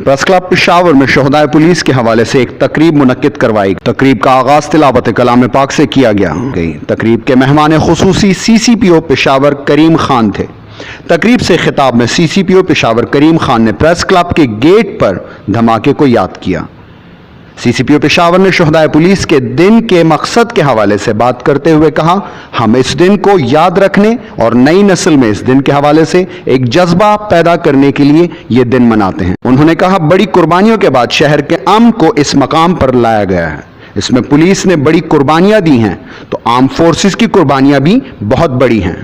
Press club Peshawar में शहदाए police के हवाले से एक तकरीब मुनक्किद करवाई। तकरीब का आगाज तिलावत कलाम पाक से किया गया। तकरीब के मेहमान खुसूसी CCPO पेशावर करीम खान थे। तकरीब से खिताब में CCPO पेशावर करीम खान ने प्रेस क्लब के गेट पर धमाके को याद किया। CCPO पेशावर ने शहदाए पुलिस के दिन के मकसद के हवाले से बात करते हुए कहा, हम इस दिन को याद रखने और नई नस्ल में इस दिन के हवाले से एक जज्बा पैदा करने के लिए ये दिन मनाते हैं। उन्होंने कहा, बड़ी कुर्बानियों के बाद शहर के अमन को इस मकाम पर लाया गया है। इसमें पुलिस ने बड़ी कुर्बानियां दी हैं तो आर्म फोर्सेस की कुर्बानियां भी बहुत बड़ी हैं।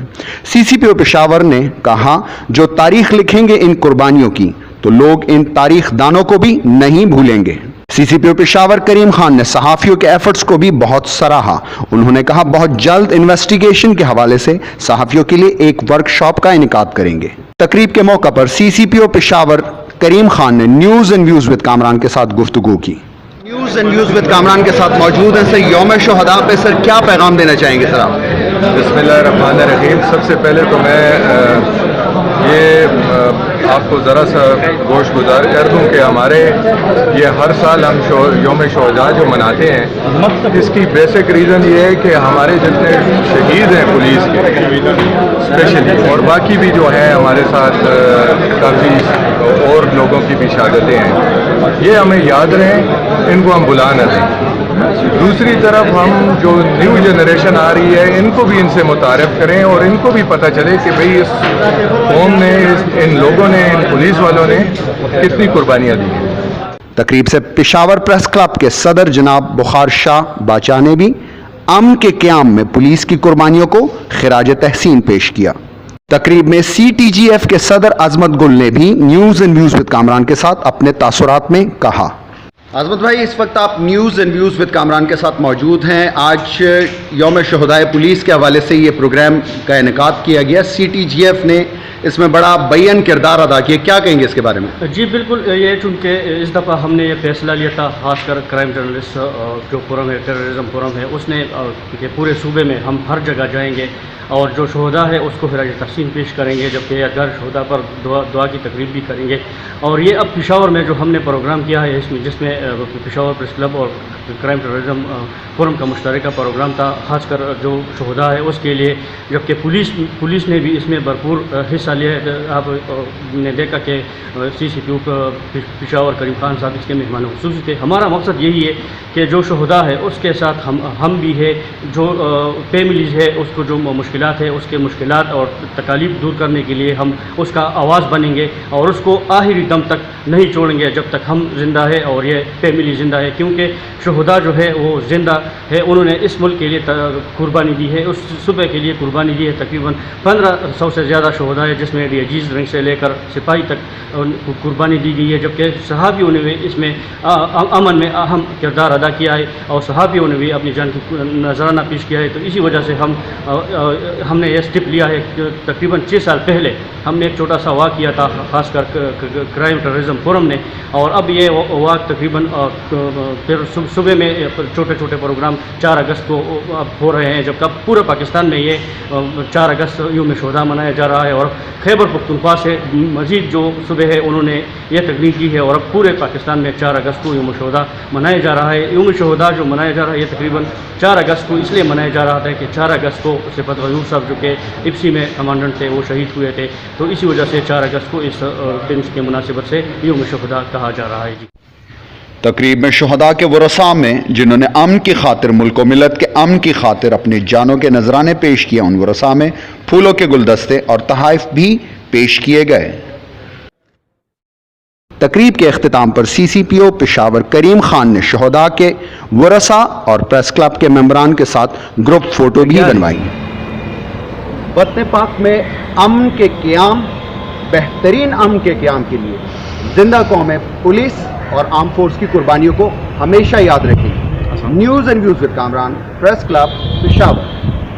CCPO पेशावर ने कहा, जो तारीख लिखेंगे इन कुर्बानियों की तो लोग इन तारीख दानों को भी नहीं भूलेंगे। CCPO पेशावर करीम खान ने सहाफियों के एफर्ट्स को भी बहुत सराहा। उन्होंने कहा, बहुत जल्द इन्वेस्टिगेशन के हवाले से सहाफियों के लिए एक वर्कशॉप का इनेकाद करेंगे। तकरीब के मौका पर CCPO पेशावर करीम खान ने news and views with Kamran के साथ गुफ्तगू की। News and views with Kamran के साथ मौजूद हैं सर। यौम शुहदा पे सर क्या पैगाम देना चाहेंगे सर आप? बिस्मिल्लाहिर्रहमानिर्रहीम। सबसे पहले तो मैं आपको ज़रा सा गोशगुजार कर दूं कि हमारे ये हर साल हम यौम शुहदा जो मनाते हैं, इसकी बेसिक रीज़न ये है कि हमारे जितने शहीद हैं पुलिस के स्पेशली, और बाकी भी जो हैं हमारे साथ काफ़ी और लोगों की भी शहादतें हैं, ये हमें याद रहें, इनको हम भुला न दें। दूसरी तरफ हम जो न्यू जनरेशन आ रही है, इनको भी इनसे मुतारिफ करें और इनको भी पता चले कि भाई इस कौम ने, इन लोगों ने, इन पुलिस वालों ने कितनी कुर्बानियाँ दी हैं। तकरीब से पेशावर प्रेस क्लब के सदर जनाब बुखार शाह बाचा ने भी अमन के क़याम में पुलिस की कुर्बानियों को खिराज तहसीन पेश किया। तकरीब में CTGF के सदर अजमत गुल ने भी news and views with Kamran के साथ अपने तासुरात में कहा। अजमत भाई, इस वक्त आप news and views with Kamran के साथ मौजूद हैं। आज यौम शुहदाए पुलिस के हवाले से ये प्रोग्राम का इनेकाद किया गया। CTGF ने इसमें बड़ा बैन किरदार अदा किया, क्या कहेंगे इसके बारे में? जी बिल्कुल, ये चूँकि इस दफ़ा हमने ये फैसला लिया था, ख़ासकर क्राइम जर्नलिस्ट जो फोरम है, टेररिज्म फोरम है, उसने कि पूरे सूबे में हम हर जगह जाएंगे और जो शोहदा है उसको खिराज तहसीन पेश करेंगे, जबकि यादगार शोहदा पर दुआ की तकरीब भी करेंगे। और ये अब पेशावर में जो हमने प्रोग्राम किया है, जिसमें पेशावर प्रेस क्लब और क्राइम टेररिज्म फोरम का मुश्तरका प्रोग्राम था, ख़ासकर जो शोहदा है उसके लिए, जबकि पुलिस ने भी इसमें भरपूर हिस्सा लिया है। आपने देखा कि CCPO पेशावर करीम खान साहब इसके मेहमान खुसूसी थे। हमारा मकसद यही है कि जो शोहदा है उसके साथ हम भी है, जो फैमिलीज़ है उसको जो मुश्किलात है उसके मुश्किलात और तकालीफ दूर करने के लिए हम उसका आवाज़ बनेंगे और उसको आखिरी दम तक नहीं छोड़ेंगे जब तक हम ज़िंदा है और ये फैमिली ज़िंदा है। क्योंकि शोहदा जो है वो ज़िंदा है, उन्होंने इस मुल्क के लिए कुर्बानी दी है, उस सूबे के लिए कुर्बानी दी है। तकरीबन 1500 से ज़्यादा शोहदा है, जिसमें अजीज़ रंग से लेकर सिपाही तक कुर्बानी दी गई है, जबकि सहाबियों ने भी इसमें अमन में अहम किरदार अदा किया है और सहाबियों ने भी अपनी जान की नजराना पेश किया है। तो इसी वजह से हमने ये स्टेप लिया है। तकरीबन 6 साल पहले हमने एक छोटा सा वाक़ किया था, ख़ासकर क्राइम टेररिज्म फोरम ने, और अब ये वाक़ तकरीबन फिर सुबह में छोटे छोटे प्रोग्राम 4 अगस्त को अब हो रहे हैं, जबकि अब पूरे पाकिस्तान में ये 4 अगस्त यौम शुहदा मनाया जा रहा है। और खैबर पख्तूनख्वा से मज़ीद जो सुबह है उन्होंने ये तकनीक की है और अब पूरे पाकिस्तान में 4 अगस्त को यौम शुहदा मनाया जा रहा है। यौम शुहदा जो मनाया जा रहा है ये तकरीबन 4 अगस्त को इसलिए मनाया जा रहा था कि 4 अगस्त को सिफत गयूर साहब जो कि इप्सी में कमांडेंट थे वो शहीद हुए थे, तो इसी वजह से 4 अगस्त को इस दिन के मुनासिबत से यौम शुहदा कहा जा रहा है। जी, तकरीब में शुहदा के वरसा में जिन्होंने अमन की खातिर, मुल्क व मिलत के अमन की खातिर अपनी जानों के नजराने पेश किया, उन वरसा में फूलों के गुलदस्ते और तहाइफ भी पेश किए गए। तकरीब के अख्तिताम पर CCPO पेशावर करीम खान ने शुहदा के वरसा और प्रेस क्लब के मेंबरान के साथ ग्रुप फोटो भी बनवाई। वतन पाक में अमन के क़याम, बेहतरीन अमन के क़याम के लिए जिंदा कौमें पुलिस और आर्म फोर्स की कुर्बानियों को हमेशा याद रखेंगी। News and views with Kamran, press club Peshawar.